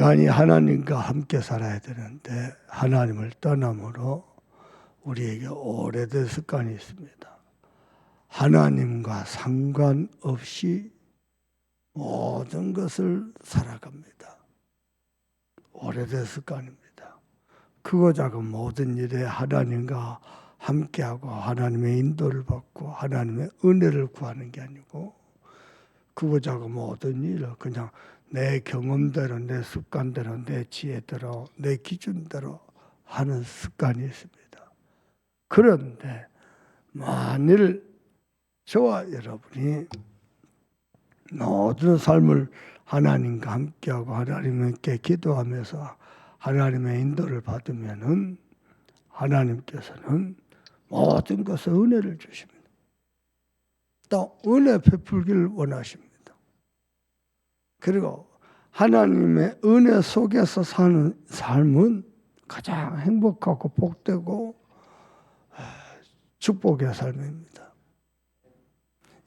인간이 하나님과 함께 살아야 되는데 하나님을 떠남으로 우리에게 오래된 습관이 있습니다. 하나님과 상관없이 모든 것을 살아갑니다. 오래된 습관입니다. 크고 작은 모든 일에 하나님과 함께하고 하나님의 인도를 받고 하나님의 은혜를 구하는 게 아니고 크고 작은 모든 일을 그냥 내 경험대로, 내 습관대로, 내 지혜대로, 내 기준대로 하는 습관이 있습니다. 그런데 만일 저와 여러분이 모든 삶을 하나님과 함께하고 하나님께 기도하면서 하나님의 인도를 받으면은 하나님께서는 모든 것에 은혜를 주십니다. 또 은혜 베풀기를 원하십니다. 그리고 하나님의 은혜 속에서 사는 삶은 가장 행복하고 복되고 축복의 삶입니다.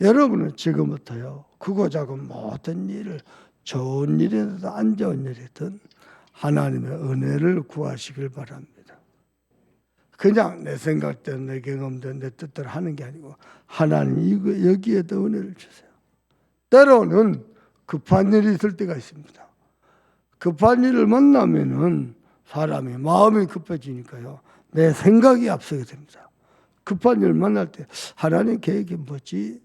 여러분은 지금부터요, 크고 작은 모든 일을, 좋은 일이든 안 좋은 일이든 하나님의 은혜를 구하시길 바랍니다. 그냥 내 생각대로, 내 경험대로, 내 뜻대로 하는 게 아니고 하나님 여기에도 은혜를 주세요. 때로는 급한 일이 있을 때가 있습니다. 급한 일을 만나면은 사람이 마음이 급해지니까요, 내 생각이 앞서게 됩니다. 급한 일을 만날 때 하나님 계획이 뭐지?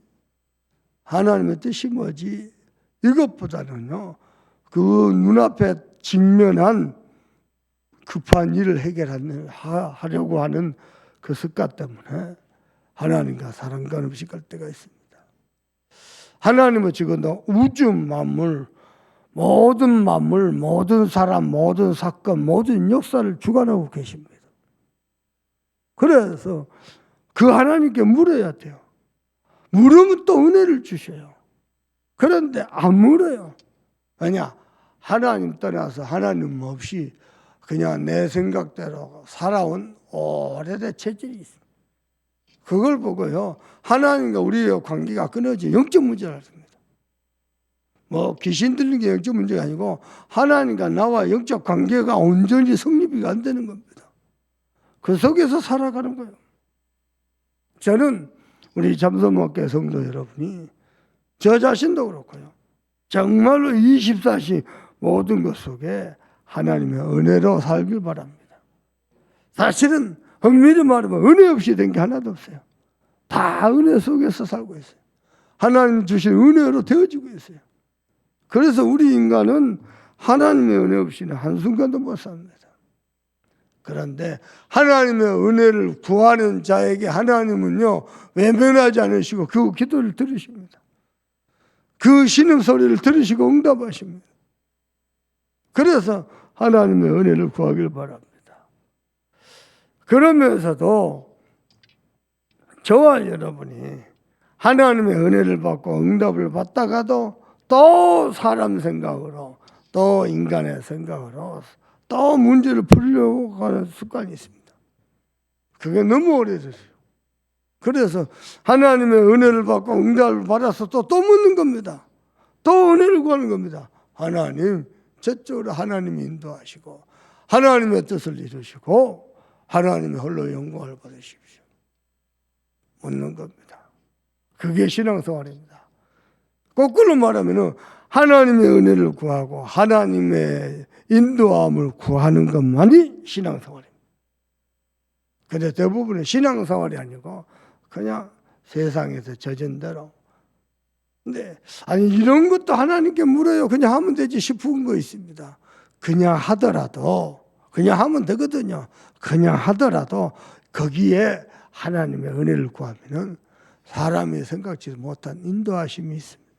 하나님의 뜻이 뭐지? 이것보다는요, 그 눈앞에 직면한 급한 일을 해결하려고 하는 그 습관 때문에 하나님과 상관없이 갈 때가 있습니다. 하나님은 지금도 우주 만물, 모든 사람, 모든 사건, 모든 역사를 주관하고 계십니다. 그래서 그 하나님께 물어야 돼요. 물으면 또 은혜를 주셔요. 그런데 안 물어요. 왜냐? 하나님 떠나서 하나님 없이 그냥 내 생각대로 살아온 오래된 체질이 있습니다. 그걸 보고요, 하나님과 우리의 관계가 끊어지 영적 문제가 있습니다. 뭐 귀신 들리는 게 영적 문제가 아니고 하나님과 나와 영적 관계가 온전히 성립이 안 되는 겁니다. 그 속에서 살아가는 거예요. 저는 우리 잠수목교 성도 여러분이, 저 자신도 그렇고요, 정말로 24시 모든 것 속에 하나님의 은혜로 살길 바랍니다. 사실은 흥미를 말하면 은혜 없이 된 게 하나도 없어요. 다 은혜 속에서 살고 있어요. 하나님 주신 은혜로 되어지고 있어요. 그래서 우리 인간은 하나님의 은혜 없이는 한순간도 못 삽니다. 그런데 하나님의 은혜를 구하는 자에게 하나님은요, 외면하지 않으시고 그 기도를 들으십니다. 그 신음소리를 들으시고 응답하십니다. 그래서 하나님의 은혜를 구하길 바랍니다. 그러면서도 저와 여러분이 하나님의 은혜를 받고 응답을 받다가도 또 사람 생각으로, 또 인간의 생각으로 또 문제를 풀려고 하는 습관이 있습니다. 그게 너무 오래됐어요. 그래서 하나님의 은혜를 받고 응답을 받아서 또 묻는 겁니다. 또 은혜를 구하는 겁니다. 하나님, 저쪽으로 하나님이 인도하시고 하나님의 뜻을 이루시고 하나님의 홀로 영광을 받으십시오. 묻는 겁니다. 그게 신앙생활입니다. 거꾸로 말하면 하나님의 은혜를 구하고 하나님의 인도함을 구하는 것만이 신앙생활입니다. 그런데 대부분은 신앙생활이 아니고 그냥 세상에서 젖은 대로. 근데 아니 이런 것도 하나님께 물어요. 그냥 하면 되지 싶은 거 있습니다. 그냥 하더라도, 그냥 하면 되거든요. 그냥 하더라도 거기에 하나님의 은혜를 구하면은 사람이 생각지도 못한 인도하심이 있습니다.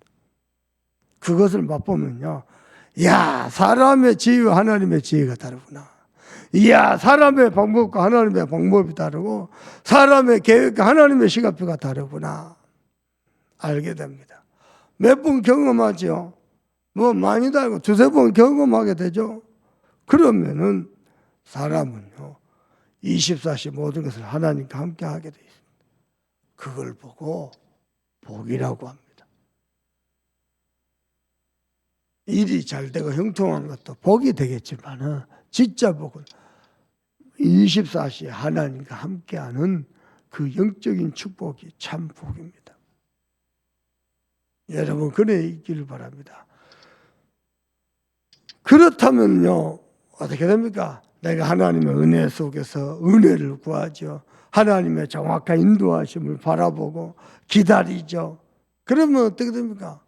그것을 맛보면요, 야, 사람의 지혜와 하나님의 지혜가 다르구나. 이야, 사람의 방법과 하나님의 방법이 다르고 사람의 계획과 하나님의 시간표가 다르구나 알게 됩니다. 몇 번 경험하죠. 뭐 많이 달고 두세 번 경험하게 되죠. 그러면은 사람은요, 24시 모든 것을 하나님과 함께 하게 되어 있습니다. 그걸 보고 복이라고 합니다. 일이 잘 되고 형통한 것도 복이 되겠지만은 진짜 복은 24시에 하나님과 함께하는 그 영적인 축복이 참 복입니다. 여러분 그래 있기를 바랍니다. 그렇다면요 어떻게 됩니까? 내가 하나님의 은혜 속에서 은혜를 구하죠. 하나님의 정확한 인도하심을 바라보고 기다리죠. 그러면 어떻게 됩니까?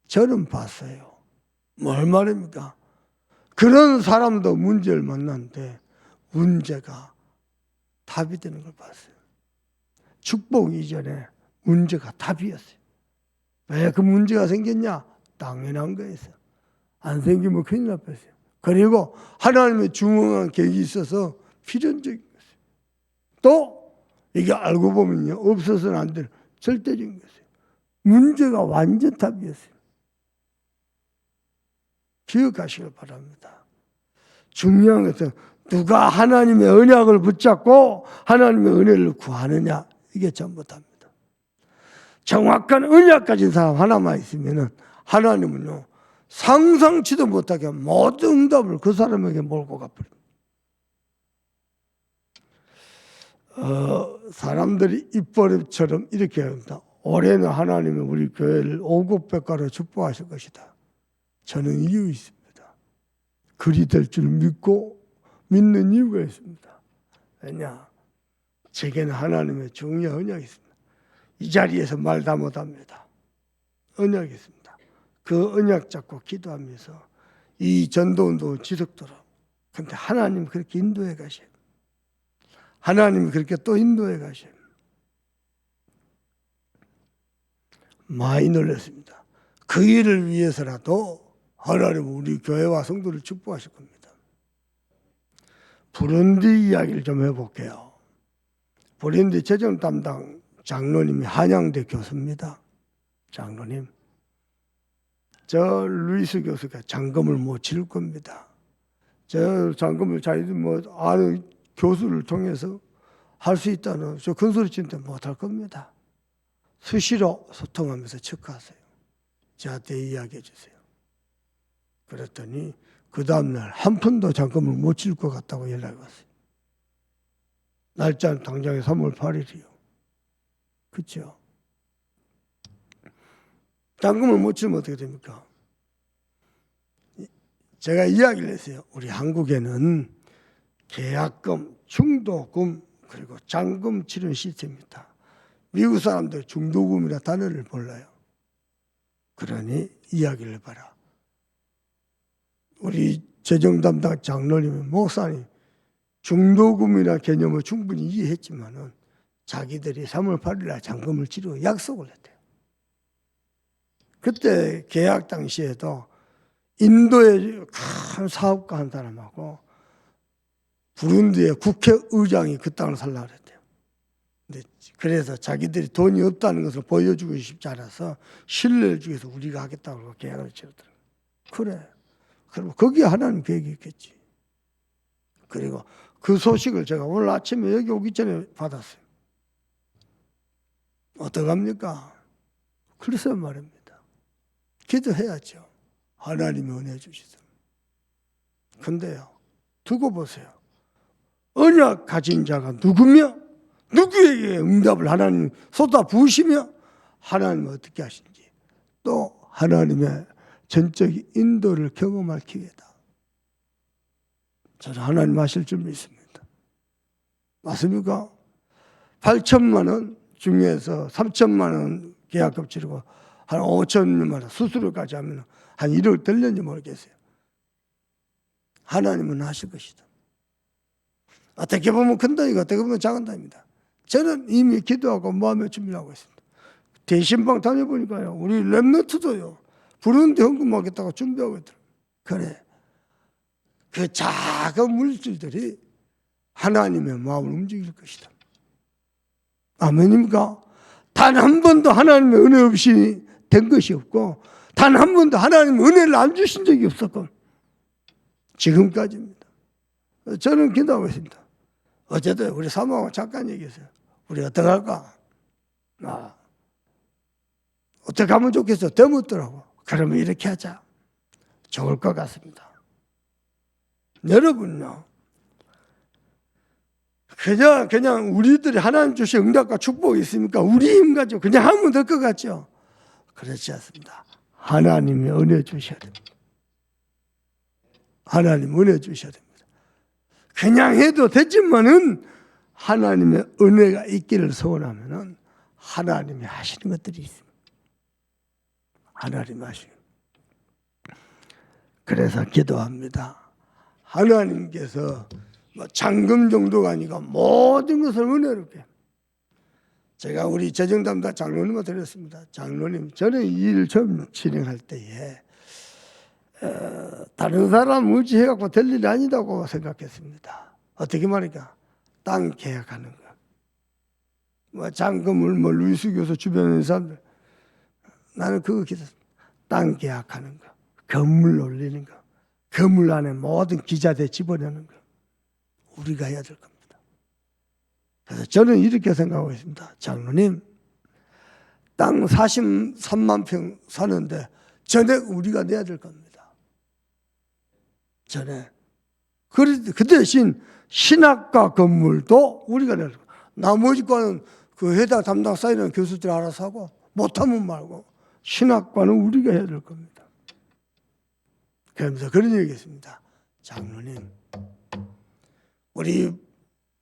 저는 봤어요. 뭘 말입니까? 그런 사람도 문제를 만났는데 문제가 답이 되는 걸 봤어요. 축복 이전에 문제가 답이었어요. 왜 그 문제가 생겼냐? 당연한 거였어요. 안 생기면 큰일 날 뻔했어요. 그리고 하나님의 중요한 계획이 있어서 필연적인 것이에요. 또 이게 알고 보면요 없어서는 안 될 절대적인 것이에요. 문제가 완전 답이었어요. 기억하시길 바랍니다. 중요한 것은 누가 하나님의 언약을 붙잡고 하나님의 은혜를 구하느냐 이게 전부 답니다. 정확한 언약 가진 사람 하나만 있으면 하나님은요 상상치도 못하게 모든 응답을 그 사람에게 몰고 가버립니다. 사람들이 입버릇처럼 이렇게 합니다. 올해는 하나님은 우리 교회를 오곡백과로 축복하실 것이다. 저는 이유 있습니다. 그리 될 줄 믿고 믿는 이유가 있습니다. 왜냐? 제게는 하나님의 중요한 언약이 있습니다. 이 자리에서 말 다 못합니다. 언약이 있습니다. 그 언약 잡고 기도하면서 이 전도운동 지속도록. 그런데 하나님 그렇게 인도해 가셔요. 하나님이 그렇게 또 인도해 가셔요. 많이 놀랐습니다. 그 일을 위해서라도 하나님은 우리 교회와 성도를 축복하실 겁니다. 부룬디 이야기를 좀 해볼게요. 부룬디 재정 담당 장로님이 한양대 교수입니다. 장로님. 저 루이스 교수가 잔금을 못 치를 겁니다. 저 잔금을 자기들 아는 교수를 통해서 할 수 있다는 저 큰소리 치는데 못할 겁니다. 수시로 소통하면서 체크하세요. 저한테 이야기해 주세요. 그랬더니 그 다음날 한 푼도 잔금을 못 칠 것 같다고 연락이 왔어요. 날짜는 당장에 3월 8일이요. 그렇죠? 잔금을 못 치면 어떻게 됩니까? 제가 이야기를 했어요. 우리 한국에는 계약금, 중도금, 그리고 잔금 치르는 시스템입니다. 미국 사람들 중도금이라 단어를 몰라요. 그러니 이야기를 해봐라. 우리 재정 담당 장로님, 목사님 중도금이라 개념을 충분히 이해했지만은 자기들이 3월 8일 날 잔금을 치르고 약속을 했대요. 그때 계약 당시에도 인도의 큰 사업가 한 사람하고 부룬디의 국회의장이 그 땅을 살라고 그랬대요. 근데 그래서 자기들이 돈이 없다는 것을 보여주고 싶지 않아서 신뢰를 주기 위해서 우리가 하겠다고 계약을 치르더라고요. 그래. 그럼 거기에 하나님 계획이 있겠지. 그리고 그 소식을 제가 오늘 아침에 여기 오기 전에 받았어요. 어떡합니까? 글쎄 말입니다. 기도해야죠. 하나님이 은혜 주시죠. 근데요, 두고 보세요. 언약 가진 자가 누구며 누구에게 응답을 하나님 쏟아 부으시며 하나님은 어떻게 하신지 또 하나님의 전적인 인도를 경험할 기회다. 저는 하나님 하실 줄 믿습니다. 맞습니까? 8천만 원 중에서 3천만 원 계약금 치르고 한 5천만 원 수수료까지 하면 한 1억 들렸는지 모르겠어요. 하나님은 하실 것이다. 어떻게 보면 큰 돈이고 어떻게 보면 작은 돈입니다. 저는 이미 기도하고 마음의 준비를 하고 있습니다. 대신방 다녀보니까요. 우리 랩너트도요. 부른데 헌금하겠다고 준비하고 있더라고요. 그래. 그 작은 물질들이 하나님의 마음을 움직일 것이다. 아멘입니까? 단 한 번도 하나님의 은혜 없이 된 것이 없고 단 한 번도 하나님의 은혜를 안 주신 적이 없었고 지금까지입니다. 저는 기도하고 있습니다. 어제도 우리 사모하고 잠깐 얘기했어요. 우리 어떡할까? 어떻게 하면 좋겠어? 되묻더라고. 그러면 이렇게 하자. 좋을 것 같습니다. 여러분요, 그냥 우리들이 하나님 주신 응답과 축복이 있으니까 우리 힘 가지고 그냥 하면 될 것 같죠? 그렇지 않습니다. 하나님이 은혜 주셔야 됩니다. 하나님 은혜 주셔야 됩니다. 그냥 해도 되지만은 하나님의 은혜가 있기를 소원하면은 하나님이 하시는 것들이 있습니다. 하나님이 하시는. 그래서 기도합니다. 하나님께서 잔금 정도가 아니고 모든 것을 은혜롭게. 제가 우리 재정담당 장로님한테 드렸습니다. 장로님, 저는 이 일을 처음 진행할 때에 다른 사람 의지해갖고 될 일이 아니다고 생각했습니다. 어떻게 말할까? 땅 계약하는 거. 잔금을 루이스 교수 주변에 사람들. 나는 그거 기도했습니다. 땅 계약하는 거. 건물 올리는 거. 건물 안에 모든 기자재 집어넣는 거. 우리가 해야 될 겁니다. 그래서 저는 이렇게 생각하고 있습니다. 장로님, 땅 43만 평 사는데 전액 우리가 내야 될 겁니다. 전액. 그 대신 신학과 건물도 우리가 내야 될 겁니다. 나머지 과는 그 해당 담당 사이는 교수들이 알아서 하고 못하면 말고 신학과는 우리가 해야 될 겁니다. 그러면서 그런 얘기했습니다. 장로님,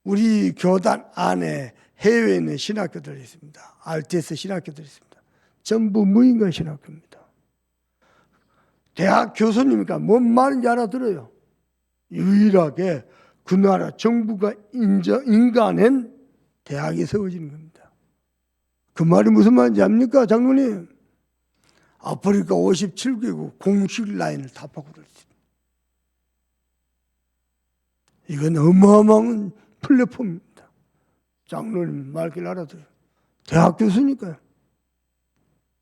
우리 교단 안에 해외에 있는 신학교들이 있습니다. RTS 신학교들이 있습니다. 전부 무인가 신학교입니다. 대학 교수님이니까 뭔 말인지 알아들어요. 유일하게 그 나라 정부가 인가낸 대학이 세워지는 겁니다. 그 말이 무슨 말인지 압니까, 장로님? 아프리카 57개국 공식 라인을 다 바꿔들었습니다. 이건 어마어마한 플랫폼입니다. 장로님 말길 알아들어요. 대학 교수니까요.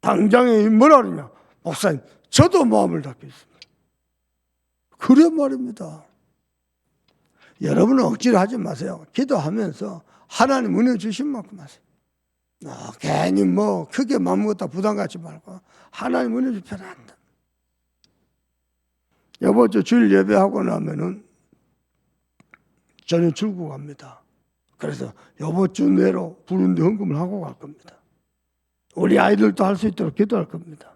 당장에 뭐라 그러냐? 목사님, 저도 마음을 닫겠습니다. 그래 말입니다. 여러분은 억지로 하지 마세요. 기도하면서 하나님 은혜 주신 만큼 하세요. 괜히 크게 마음 갖다 부담 갖지 말고 하나님 은혜 주셔야 한다. 이번 주 주일 예배하고 나면은 저는 출국합니다. 그래서 이번 주 내로 부르는데 헌금을 하고 갈 겁니다. 우리 아이들도 할 수 있도록 기도할 겁니다.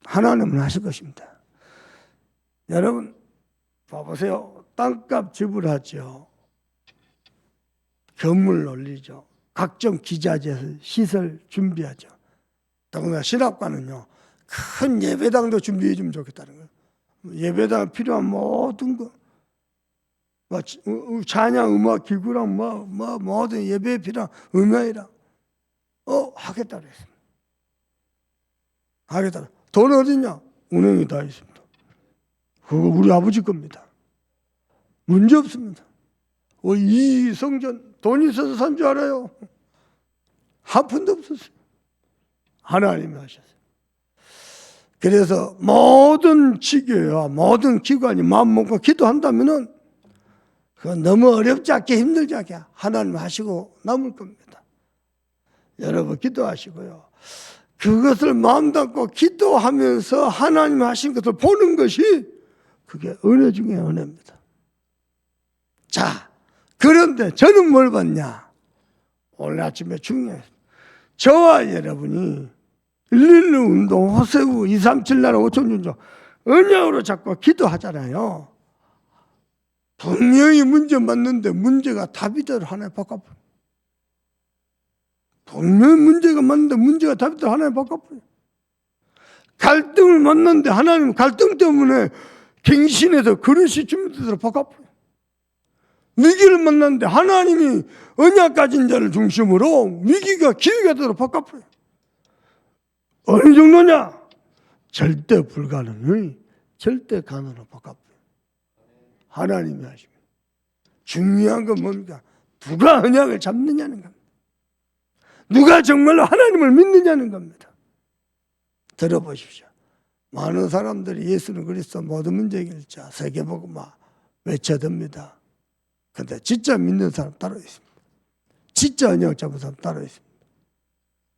하나님은 하실 것입니다. 여러분 봐보세요. 땅값 지불하죠. 건물 올리죠. 각종 기자재 시설 준비하죠. 더구나 신학과는요, 큰 예배당도 준비해 주면 좋겠다는 거예요. 예배당 필요한 모든 거, 찬양 음악 기구랑 모든 예배에 필요한 음악이랑 하겠다 그랬습니다. 하겠다. 돈 어디냐? 은행에 다 있습니다. 그거 우리 아버지 겁니다. 문제 없습니다. 이 성전 돈 있어서 산 줄 알아요? 한 푼도 없었어요. 하나님이 하셨어요. 그래서 모든 지교와 모든 기관이 마음 먹고 기도한다면은 그건 너무 어렵지 않게 힘들지 않게 하나님 하시고 남을 겁니다. 여러분 기도하시고요. 그것을 마음 담고 기도하면서 하나님 하신 것을 보는 것이 그게 은혜 중에 은혜입니다. 자, 그런데 저는 뭘 봤냐? 오늘 아침에 중요해요. 저와 여러분이 112 운동, 호세우 237 나라 5천 준조 언약으로 자꾸 기도하잖아요. 분명히 문제 맞는데 문제가 답이대로 하나님 바꿔버려요. 분명히 문제가 맞는데 문제가 답이대로 하나님 바꿔버려요. 갈등을 만났는데 하나님 갈등 때문에 갱신해서 그릇이 준비되도록 바꿔버려요. 위기를 만났는데 하나님이 언약 가진 자를 중심으로 위기가 기회가 되도록 바꿔버려요. 어느 정도냐? 절대 불가능의 절대 가능으로 바꿔버려요. 하나님이 하십니다. 중요한 건 뭡니까? 누가 언약을 잡느냐는 겁니다. 누가 정말로 하나님을 믿느냐는 겁니다. 들어보십시오. 많은 사람들이 예수는 그리스도 모든 문제 해결자 세계복음화 외쳐듭니다. 그런데 진짜 믿는 사람 따로 있습니다. 진짜 언약 잡은 사람 따로 있습니다.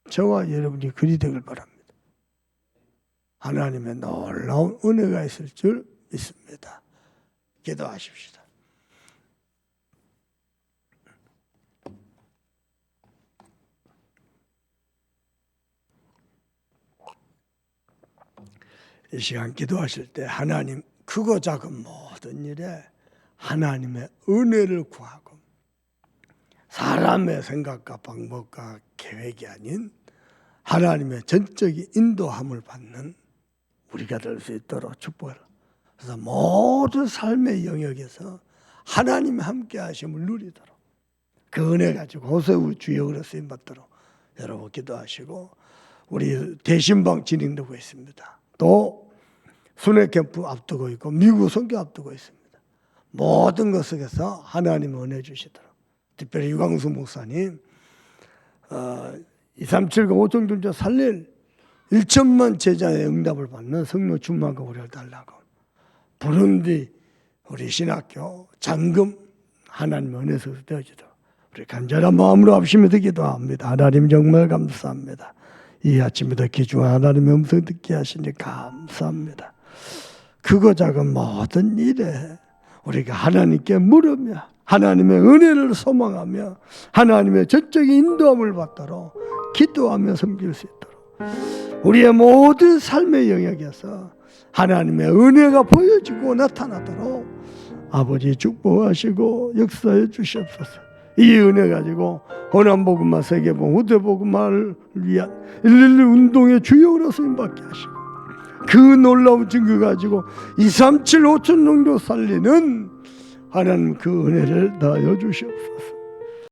저와 여러분이 그리 되길 바랍니다. 하나님의 놀라운 은혜가 있을 줄 믿습니다. 기도하십시다. 이 시간 기도하실 때 하나님 크고 작은 모든 일에 하나님의 은혜를 구하고 사람의 생각과 방법과 계획이 아닌 하나님의 전적인 인도함을 받는 우리가 될 수 있도록 축복을. 그래서 모든 삶의 영역에서 하나님의 함께 하심을 누리도록 그 은혜 가지고 호세우 주역으로 쓰임 받도록 여러분 기도하시고, 우리 대신방 진행되고 있습니다. 또 순회 캠프 앞두고 있고 미국 선교 앞두고 있습니다. 모든 것에서 하나님 은혜 주시도록, 특별히 유광수 목사님 237과 5청중자 살릴 1천만 제자의 응답을 받는 성로 충만과 우리를 달라고, 부른디 우리 신학교 잔금 하나님 은혜에서 되어지도록 우리 간절한 마음으로 합심해서 기도합니다. 하나님 정말 감사합니다. 이 아침에도 귀중한 하나님의 음성 듣게 하시니 감사합니다. 크고 작은 모든 일에 우리가 하나님께 물으며 하나님의 은혜를 소망하며 하나님의 전적인 인도함을 받도록 기도하며 섬길 수 있도록 우리의 모든 삶의 영역에서 하나님의 은혜가 보여지고 나타나도록 아버지 축복하시고 역사해 주시옵소서. 이 은혜 가지고 호남복음화, 세계복음, 후대복음화를 위한 112 운동의 주역으로 쓰임받게 하시고, 그 놀라운 증거 가지고 237 5천 정도 살리는 하나님 그 은혜를 더하여 주시옵소서.